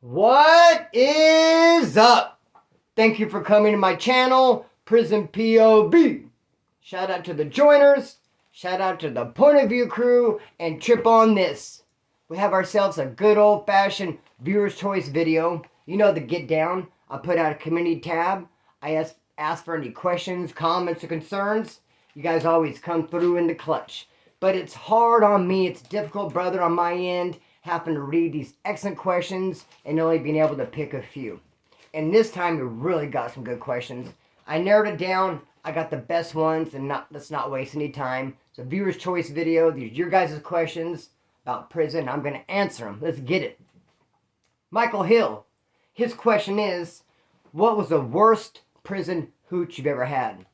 What is up? Thank you for coming to my channel, Prison POV. Shout out to the joiners, shout out to the point of view crew, and trip on this. We have ourselves a good old fashioned viewer's choice video. You know the get down. I put out a community tab. I ask for any questions, comments, or concerns. You guys always come through in the clutch. But it's hard on me, it's difficult, brother, on my end, having to read these excellent questions and only being able to pick a few. And this time we really got some good questions. I narrowed it down. I got the best ones, and let's not waste any time. It's a viewer's choice video. These are your guys' questions about prison. I'm going to answer them. Let's get it. Michael Hill. His question is, what was the worst prison hooch you've ever had?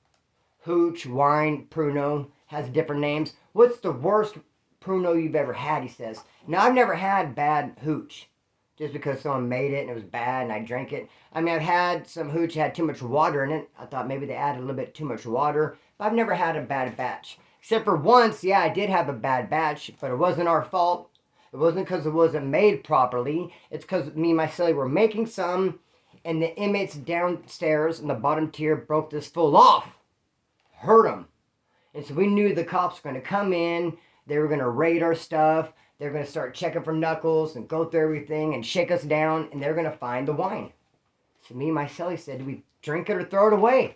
Hooch, wine, pruno, has different names. What's the worst pruno you've ever had, he says. Now, I've never had bad hooch just because someone made it and it was bad and I drank it. I mean, I've had some hooch that had too much water in it. I thought maybe they added a little bit too much water. But I've never had a bad batch. Except for once, yeah, I did have a bad batch, but it wasn't our fault. It wasn't because it wasn't made properly. It's because me and my cellie were making some, and the inmates downstairs in the bottom tier broke this fool off. Hurt them. And so we knew the cops were going to come in. They were going to raid our stuff. They were going to start checking for knuckles and go through everything and shake us down. And they're going to find the wine. So me and my cellie said, do we drink it or throw it away?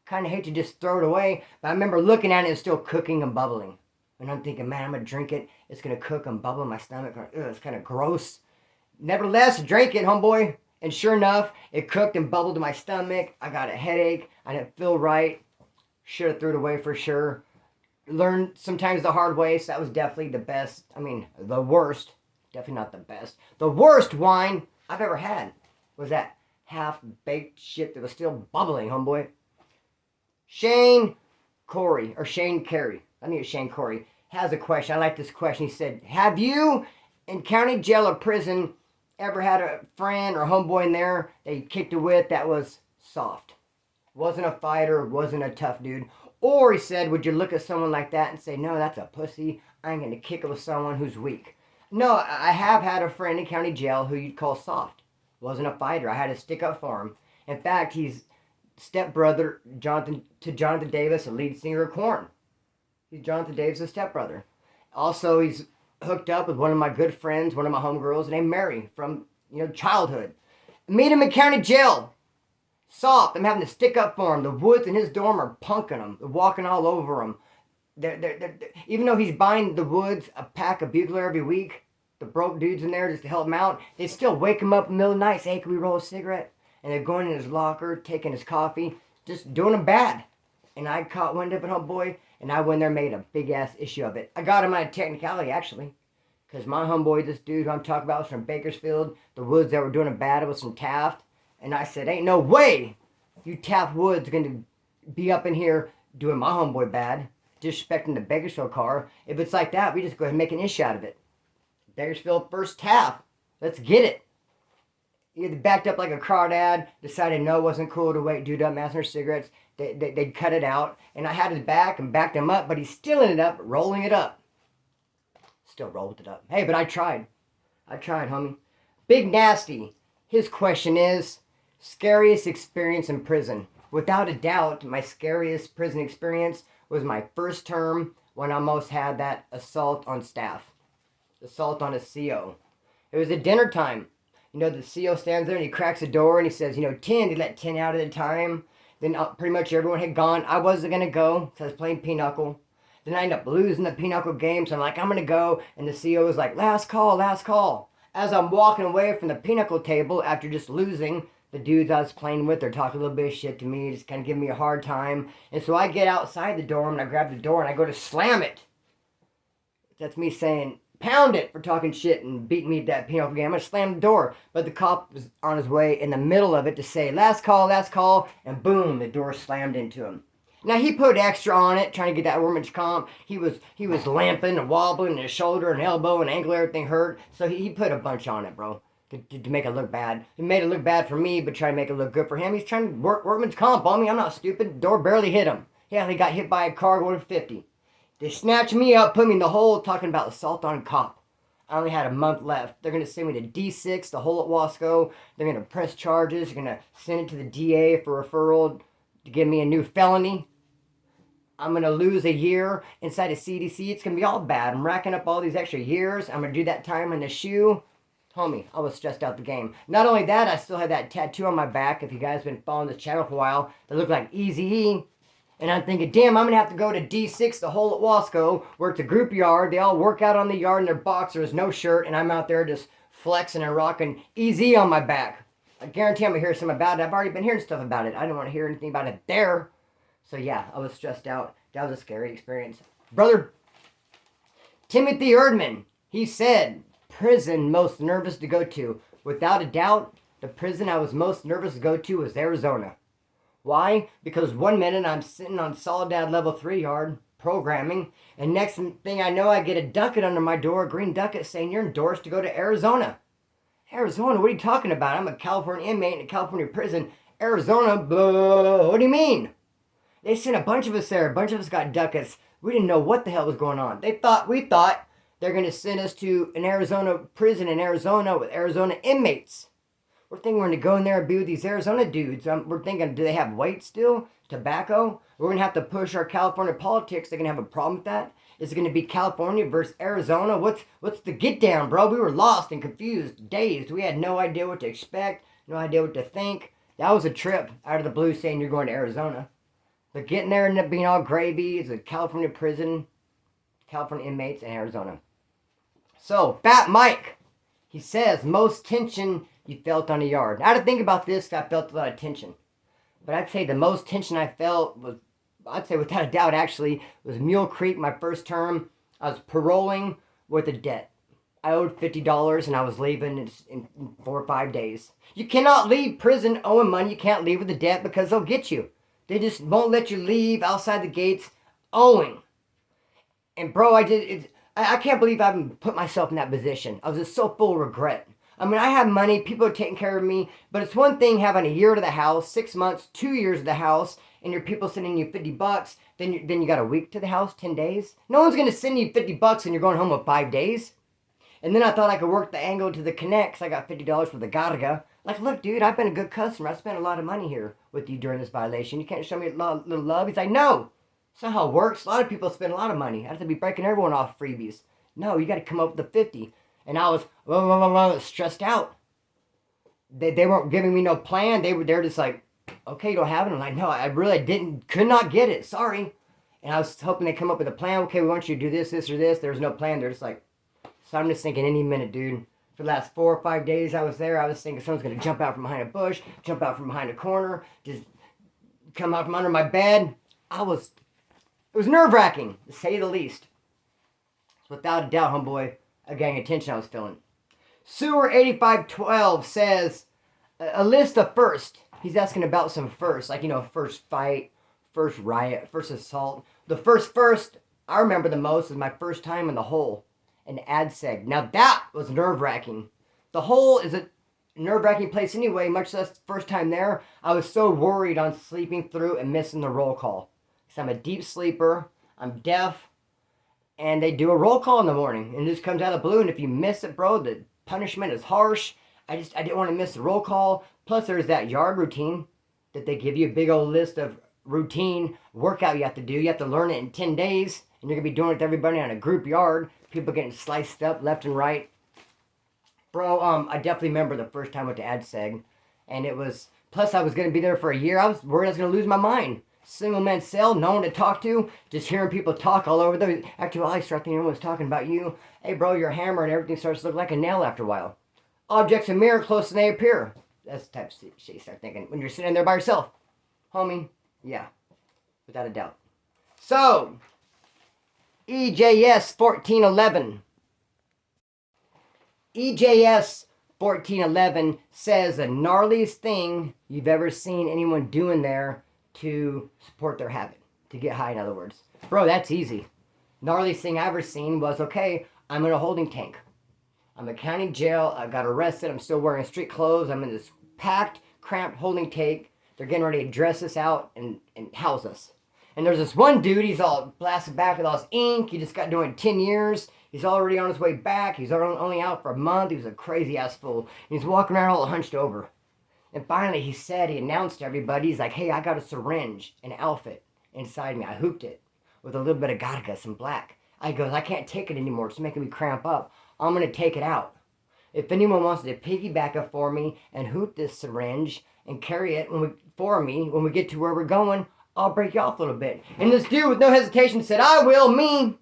Kind of hate to just throw it away. But I remember looking at it, it's still cooking and bubbling. And I'm thinking, man, I'm going to drink it. It's going to cook and bubble in my stomach. Ugh, it's kind of gross. Nevertheless, drank it, homeboy. And sure enough, it cooked and bubbled in my stomach. I got a headache. I didn't feel right. Should have threw it away for sure. Learned sometimes the hard way, so that was definitely the best. I mean, the worst. Definitely not the best. The worst wine I've ever had was that half-baked shit that was still bubbling, homeboy. Shane Carey, I think it's Shane Corey, has a question. I like this question. He said, have you, in county jail or prison, ever had a friend or homeboy in there that you kicked it with that was soft? Wasn't a fighter, wasn't a tough dude. Or he said, would you look at someone like that and say, no, that's a pussy. I ain't going to kick it with someone who's weak. No, I have had a friend in county jail who you'd call soft. Wasn't a fighter. I had to stick up for him. In fact, he's stepbrother to Jonathan Davis, a lead singer of Korn. He's Jonathan Davis' stepbrother. Also, he's hooked up with one of my good friends, one of my homegirls, named Mary from, childhood. Meet him in county jail. Soft. I'm having to stick up for him. The woods in his dorm are punking him. They're walking all over him. They're, even though he's buying the woods a pack of bugler every week, the broke dudes in there just to help him out, they still wake him up in the middle of the night, say, hey, can we roll a cigarette? And they're going in his locker, taking his coffee, just doing him bad. And I caught wind of it, homeboy, and I went there and made a big-ass issue of it. I got him on a technicality, actually, because my homeboy, this dude who I'm talking about, was from Bakersfield. The woods that were doing him bad was from Taft. And I said, ain't no way you Taft Woods going to be up in here doing my homeboy bad, disrespecting the Bakersfield car. If it's like that, we just go ahead and make an issue out of it. Bakersfield first Taft. Let's get it. He backed up like a crawdad, decided no, it wasn't cool to wait dude up, master cigarettes. They'd cut it out. And I had his back and backed him up, but he still ended up rolling it up. Still rolled it up. Hey, but I tried. Homie. Big Nasty. His question is, scariest experience in prison. Without a doubt, my scariest prison experience was my first term when I almost had that assault on staff. Assault on a CO. It was at dinner time. The CO stands there and he cracks the door and he says, 10, they let 10 out at a time. Then pretty much everyone had gone. I wasn't going to go because I was playing pinochle. Then I ended up losing the pinochle game, so I'm like, I'm going to go. And the CO was like, last call, last call. As I'm walking away from the pinochle table after just losing, the dudes I was playing with, they're talking a little bit of shit to me, just kind of giving me a hard time. And so I get outside the dorm and I grab the door and I go to slam it. That's me saying, pound it for talking shit and beating me at that pinochle game. I'm going to slam the door. But the cop was on his way in the middle of it to say, last call, and boom, the door slammed into him. Now, he put extra on it, trying to get that workman's comp. He was lamping and wobbling, and his shoulder and elbow and ankle, everything hurt. So he put a bunch on it, bro, to make it look bad. He made it look bad for me, but trying to make it look good for him. He's trying to work workman's comp on me. I'm not stupid. The door barely hit him. Yeah, he got hit by a car going 50. They snatched me up, put me in the hole, talking about assault on a cop. I only had a month left. They're going to send me to D6, the hole at Wasco. They're going to press charges. They're going to send it to the DA for referral to give me a new felony. I'm going to lose a year inside a CDC. It's going to be all bad. I'm racking up all these extra years. I'm going to do that time in the shoe. Homie, I was stressed out the game. Not only that, I still had that tattoo on my back, if you guys have been following this channel for a while, that looked like Eazy-E. And I'm thinking, damn, I'm going to have to go to D6, the hole at Wasco, where it's a group yard. They all work out on the yard in their boxers, no shirt, and I'm out there just flexing and rocking Eazy on my back. I guarantee I'm going to hear something about it. I've already been hearing stuff about it. I don't want to hear anything about it there. So yeah, I was stressed out. That was a scary experience. Brother Timothy Erdman, he said, prison most nervous to go to. Without a doubt, the prison I was most nervous to go to was Arizona. Why? Because 1 minute I'm sitting on Soledad level 3 yard programming, and next thing I know I get a ducat under my door, a green ducat saying you're endorsed to go to Arizona. Arizona? What are you talking about? I'm a California inmate in a California prison. Arizona? Blah. What do you mean? They sent a bunch of us there. A bunch of us got ducats. We didn't know what the hell was going on. We thought they're going to send us to an Arizona prison in Arizona with Arizona inmates. We're thinking we're going to go in there and be with these Arizona dudes. We're thinking, do they have weight still? Tobacco? We're going to have to push our California politics. They're going to have a problem with that. Is it going to be California versus Arizona? What's the get down, bro? We were lost and confused, dazed. We had no idea what to expect, no idea what to think. That was a trip out of the blue saying you're going to Arizona. But getting there ended up being all gravy. It's a California prison, California inmates in Arizona. So, Fat Mike, he says, most tension you felt on the yard. Now, I had to think about this, I felt a lot of tension. But I'd say the most tension I felt was, I'd say without a doubt actually, was Mule Creek, my first term. I was paroling with a debt. I owed $50 and I was leaving in 4 or 5 days. You cannot leave prison owing money. You can't leave with a debt because they'll get you. They just won't let you leave outside the gates owing. And bro, I can't believe I haven't put myself in that position. I was just so full of regret. I mean, I have money, people are taking care of me, but it's one thing having a year to the house, 6 months, 2 years to the house, and your people sending you $50, then you got a week to the house, 10 days. No one's going to send you $50 and you're going home with 5 days. And then I thought I could work the angle to the connects. I got $50 for the Garaga. Like, look, dude, I've been a good customer. I spent a lot of money here with you during this violation. You can't show me a little love. He's like, no. That's not how it works. A lot of people spend a lot of money. I have to be breaking everyone off freebies. No, you got to come up with the 50. And I was stressed out. They weren't giving me no plan. They're just like, okay, you don't have it. I'm like, no, I really could not get it. Sorry. And I was hoping they'd come up with a plan. Okay, we want you to do this, this, or this. There's no plan. They're just like, so I'm just thinking any minute, dude. For the last 4 or 5 days I was there, I was thinking someone's going to jump out from behind a bush, jump out from behind a corner, just come out from under my bed. It was nerve-wracking, to say the least. Without a doubt, homeboy, a gang of tension I was feeling. Sewer8512 says, a list of first. He's asking about some first, like, first fight, first riot, first assault. The first I remember the most is my first time in the hole. An ad seg. Now that was nerve-wracking. The hole is a nerve-wracking place anyway, much less the first time there. I was so worried on sleeping through and missing the roll call. Because I'm a deep sleeper, I'm deaf, and they do a roll call in the morning, and it just comes out of the blue, and if you miss it, bro, the punishment is harsh. I didn't want to miss the roll call. Plus there's that yard routine that they give you, a big old list of routine workout you have to do. You have to learn it in 10 days, and you're going to be doing it with everybody on a group yard. People getting sliced up left and right. Bro, I definitely remember the first time I went to AdSeg. And it was, plus I was going to be there for a year. I was worried I was going to lose my mind. Single man cell, no one to talk to. Just hearing people talk all over there. After a while, I start thinking everyone's talking about you. Hey, bro, you're a hammer and everything starts to look like a nail after a while. Objects in mirror close and they appear. That's the type of shit you start thinking when you're sitting there by yourself. Homie, yeah, without a doubt. So, EJS 1411. EJS 1411 says the gnarliest thing you've ever seen anyone doing there to support their habit. To get high, in other words. Bro, that's easy. Gnarliest thing I ever seen was, okay, I'm in a holding tank. I'm in county jail. I got arrested. I'm still wearing street clothes. I'm in this packed, cramped holding tank. They're getting ready to dress us out and house us. And there's this one dude, he's all blasted back with all his ink. He just got doing 10 years. He's already on his way back. He's only out for a month. He was a crazy ass fool. He's walking around all hunched over. And finally he announced to everybody, he's like, hey, I got a syringe, an outfit inside me. I hooped it with a little bit of vodka, some black. I goes, I can't take it anymore. It's making me cramp up. I'm going to take it out. If anyone wants to piggyback it for me and hoop this syringe and carry it when we get to where we're going, I'll break you off a little bit. And this dude with no hesitation said, I will, me.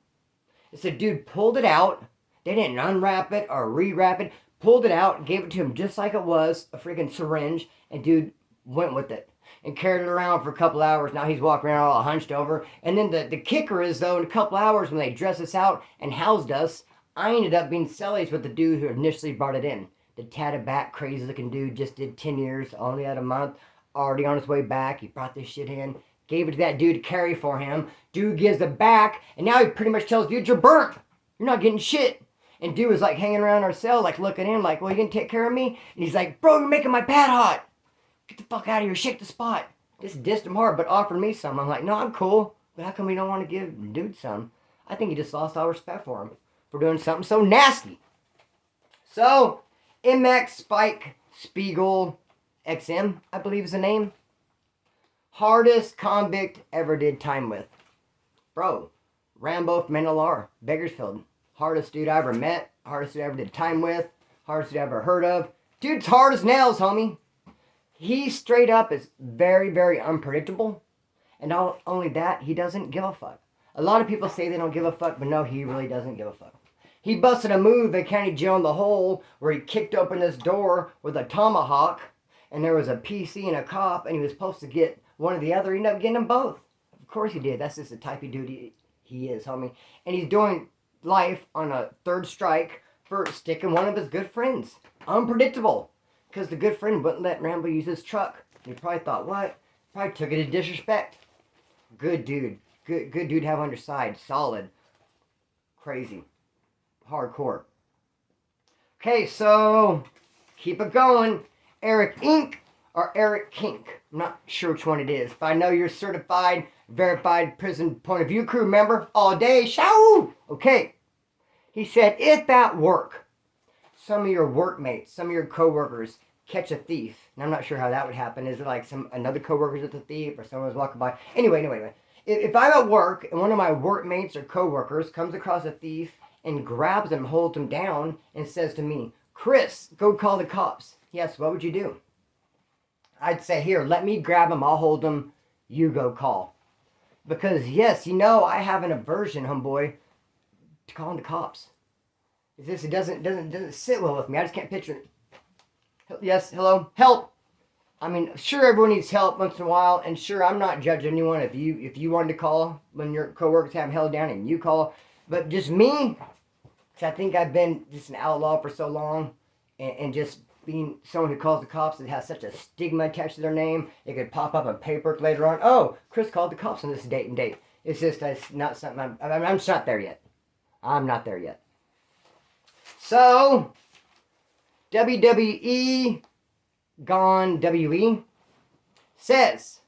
So dude pulled it out. They didn't unwrap it or rewrap it. Pulled it out, gave it to him just like it was, a freaking syringe, and dude went with it and carried it around for a couple hours. Now he's walking around all hunched over. And then the kicker is, though, in a couple hours when they dressed us out and housed us, I ended up being cellies with the dude who initially brought it in. The tatted back, crazy looking dude, just did 10 years, only had a month, already on his way back. He brought this shit in, gave it to that dude to carry for him. Dude gives it back, and now he pretty much tells dude, you're burnt. You're not getting shit. And dude was like hanging around our cell, like looking in, like, well, you gonna take care of me? And he's like, bro, you're making my pad hot. Get the fuck out of here, shake the spot. Just dissed him hard, but offered me some. I'm like, no, I'm cool. But how come we don't want to give dude some? I think he just lost all respect for him for doing something so nasty. So, MX Spike Spiegel XM, I believe is the name. Hardest convict ever did time with. Bro, Rambo from NLR, Bakersfield. Hardest dude I ever met. Hardest dude I ever did time with. Hardest dude I ever heard of. Dude's hard as nails, homie. He straight up is very, very unpredictable. And not only that, he doesn't give a fuck. A lot of people say they don't give a fuck, but no, he really doesn't give a fuck. He busted a move at county jail in the hole where he kicked open this door with a tomahawk. And there was a PC and a cop, and he was supposed to get one or the other. He ended up getting them both. Of course he did. That's just the type of dude he is, homie. And he's doing life on a third strike for sticking one of his good friends. Unpredictable. Because the good friend wouldn't let Rambo use his truck. He probably thought, what? Probably took it as disrespect. Good dude. Good dude to have on your side. Solid. Crazy. Hardcore. Okay, so keep it going. Eric Inc. or Eric Kink. I'm not sure which one it is, but I know you're certified, verified prison point of view crew member all day. Shoo! Okay. He said, if at work, some of your workmates, some of your coworkers catch a thief, and I'm not sure how that would happen. Is it like another coworker's with a thief or someone's walking by? Anyway. If I'm at work and one of my workmates or coworkers comes across a thief and grabs him, holds him down, and says to me, Chris, go call the cops. Yes, what would you do? I'd say, here, let me grab him, I'll hold him, you go call. Because, yes, you know, I have an aversion, homeboy, to calling the cops. It doesn't sit well with me. I just can't picture it. Yes, hello? Help! I mean, sure, everyone needs help once in a while, and sure, I'm not judging anyone if you wanted to call when your coworkers have them held down and you call. But just me, I think I've been just an outlaw for so long, and just being someone who calls the cops that has such a stigma attached to their name, it could pop up on paperwork later on. Oh, Chris called the cops on this date and date. It's just that's not something I'm just not there yet. I'm not there yet. So, WWE Gone WE says,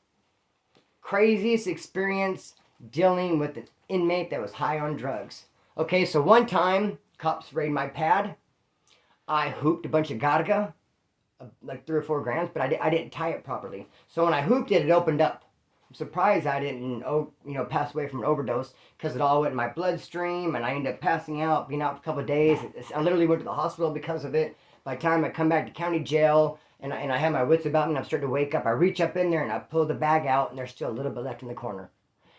craziest experience dealing with an inmate that was high on drugs. Okay, so one time, cops raided my pad. I hooped a bunch of vodka, like 3 or 4 grams, but I didn't tie it properly. So when I hooped it, it opened up. I'm surprised I didn't, pass away from an overdose because it all went in my bloodstream, and I ended up passing out, being out for a couple of days. I literally went to the hospital because of it. By the time I come back to county jail, and I have my wits about me, and I'm starting to wake up, I reach up in there, and I pull the bag out, and there's still a little bit left in the corner.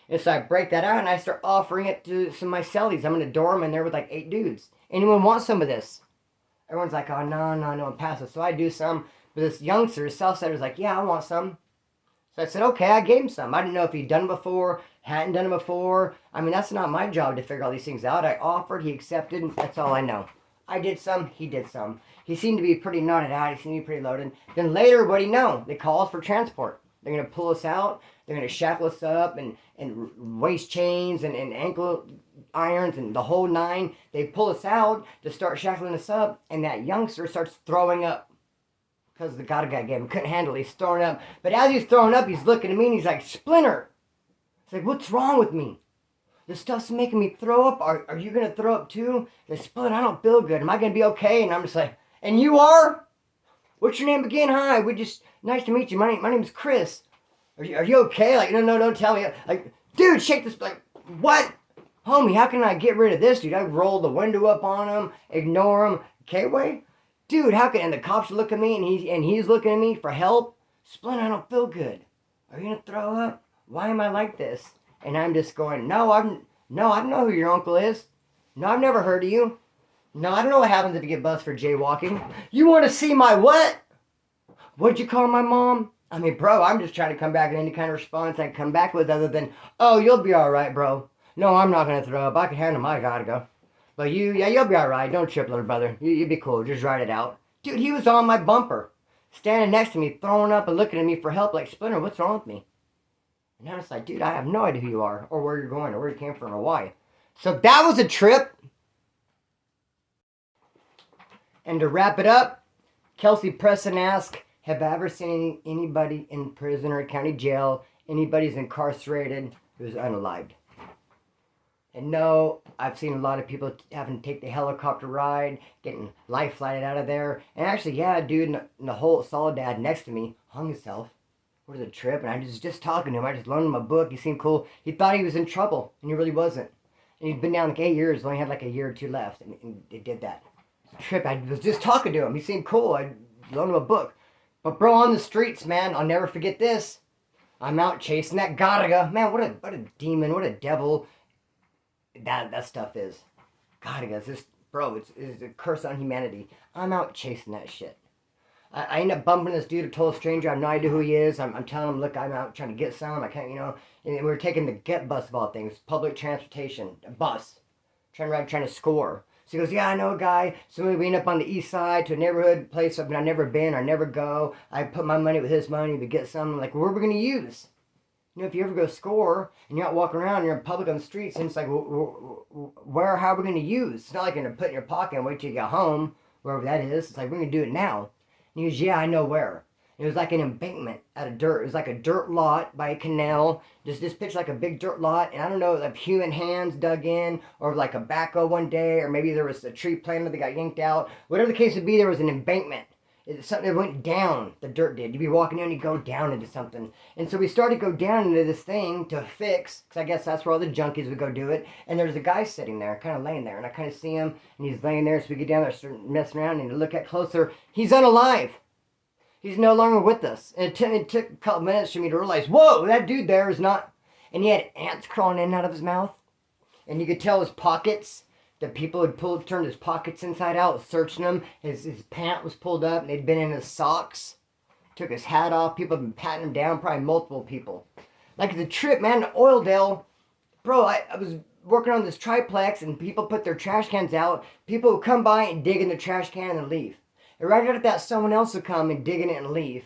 And so I break that out, and I start offering it to some of my cellies. I'm in a dorm, and there with like 8 dudes. Anyone want some of this? Everyone's like, oh, no, pass it. So I do some. But this youngster, Southsider's like, yeah, I want some. So I said, okay, I gave him some. I didn't know if he'd done it before, hadn't done it before. I mean, that's not my job to figure all these things out. I offered, he accepted, that's all I know. I did some, he did some. He seemed to be pretty knotted out, he seemed to be pretty loaded. Then later, what do you know? They call us for transport. They're going to pull us out, they're going to shackle us up, and waist chains, and ankle irons, and the whole 9. They pull us out to start shackling us up, and that youngster starts throwing up. Because the God guy gave him, couldn't handle it, he's throwing up. But as he's throwing up, he's looking at me, and he's like, Splinter, It's like, what's wrong with me? This stuff's making me throw up. Are you going to throw up too? They split. I don't feel good. Am I going to be okay? And I'm just like, and you are? What's your name again? Hi, nice to meet you. My name's Chris. Are you okay? Like, no, don't tell me. Like, dude, shake this. Like, what? Homie, how can I get rid of this, dude? I roll the window up on him, ignore him. K-Way? Dude, how can, and the cops look at me and he's looking at me for help. Splint, I don't feel good. Are you going to throw up? Why am I like this? And I'm just going, no, I don't know who your uncle is. No, I've never heard of you. No, I don't know what happens if you get busted for jaywalking. You want to see my what? What'd you call my mom? I mean, bro, I'm just trying to come back with any kind of response I can come back with other than, oh, you'll be all right, bro. No, I'm not going to throw up. I can handle my gotta go. But you'll be all right. Don't trip, little brother. You'll be cool. Just ride it out. Dude, he was on my bumper, standing next to me, throwing up and looking at me for help like, Splinter, what's wrong with me? And I'm just like, dude, I have no idea who you are or where you're going or where you came from or why. So that was a trip. And to wrap it up, Kelsey Preston asked, have I ever seen anybody in prison or county jail, anybody's incarcerated who's unalived? And no, I've seen a lot of people having to take the helicopter ride, getting life flighted out of there. And actually, yeah, dude in the whole Soledad next to me hung himself. It was a trip, and I was just talking to him. I just loaned him a book. He seemed cool. He thought he was in trouble, and he really wasn't. And he'd been down like 8 years, only had like a year or two left, and he did that. Trip. I was just talking to him. He seemed cool. I loaned him a book. But bro, on the streets, man, I'll never forget this. I'm out chasing that Garaga. Man, what a demon, what a devil that stuff is. Garaga, it's a curse on humanity. I'm out chasing that shit. I end up bumping this dude, a total stranger. I have no idea who he is. I'm telling him, look, I'm out trying to get some. I can't, and we were taking the Get bus of all things, public transportation, a bus, trying to score. So he goes, yeah, I know a guy. So we end up on the east side to a neighborhood place I've never been, I never go. I put my money with his money, we get some. I'm like, where are we going to use? If you ever go score and you're out walking around, you're in public on the streets, and it's like, how are we going to use? It's not like you're going to put it in your pocket and wait till you get home, wherever that is. It's like, we're going to do it now. And he goes, yeah, I know where. It was like an embankment out of dirt. It was like a dirt lot by a canal. Just this picture like a big dirt lot. And I don't know if human hands dug in or like a backhoe one day, or maybe there was a tree planter that got yanked out. Whatever the case would be, there was an embankment. It's something that went down, the dirt did. You'd be walking in and you go down into something. And so we started to go down into this thing to fix, because I guess that's where all the junkies would go do it. And there's a guy sitting there, kind of laying there. And I kind of see him, and he's laying there. So we get down there, start messing around, and to look at closer, he's unalive. He's no longer with us. And it took a couple minutes for me to realize, whoa, that dude there is not. And he had ants crawling in and out of his mouth. And you could tell his pockets, that people had turned his pockets inside out, searching them. His pant was pulled up, and they'd been in his socks. Took his hat off. People had been patting him down, probably multiple people. Like the trip, man, to Oildale. Bro, I was working on this triplex, and people put their trash cans out. People would come by and dig in the trash can and leave. And right after that, someone else would come and dig in it and leave.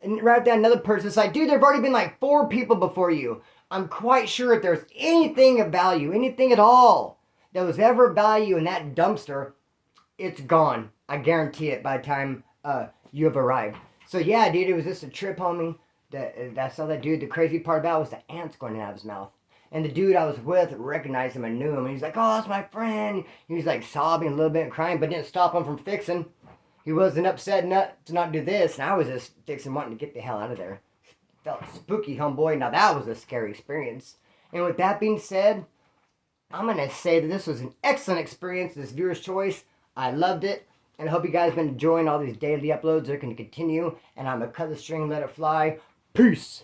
And right after that, another person's like, dude, there have already been like 4 people before you. I'm quite sure if there's anything of value, anything at all, that was ever value in that dumpster, it's gone. I guarantee it by the time you have arrived. So yeah, dude, it was just a trip, homie. I saw that dude. The crazy part about it was the ants going out of his mouth. And the dude I was with recognized him and knew him. And he's like, oh, that's my friend. He was like sobbing a little bit and crying, but didn't stop him from fixing. He wasn't upset to not do this, and I was just fixing wanting to get the hell out of there. Felt spooky, homeboy. Now that was a scary experience. And with that being said, I'm going to say that this was an excellent experience, this viewer's choice. I loved it, and I hope you guys have been enjoying all these daily uploads. They're going to continue, and I'm going to cut the string and let it fly. Peace!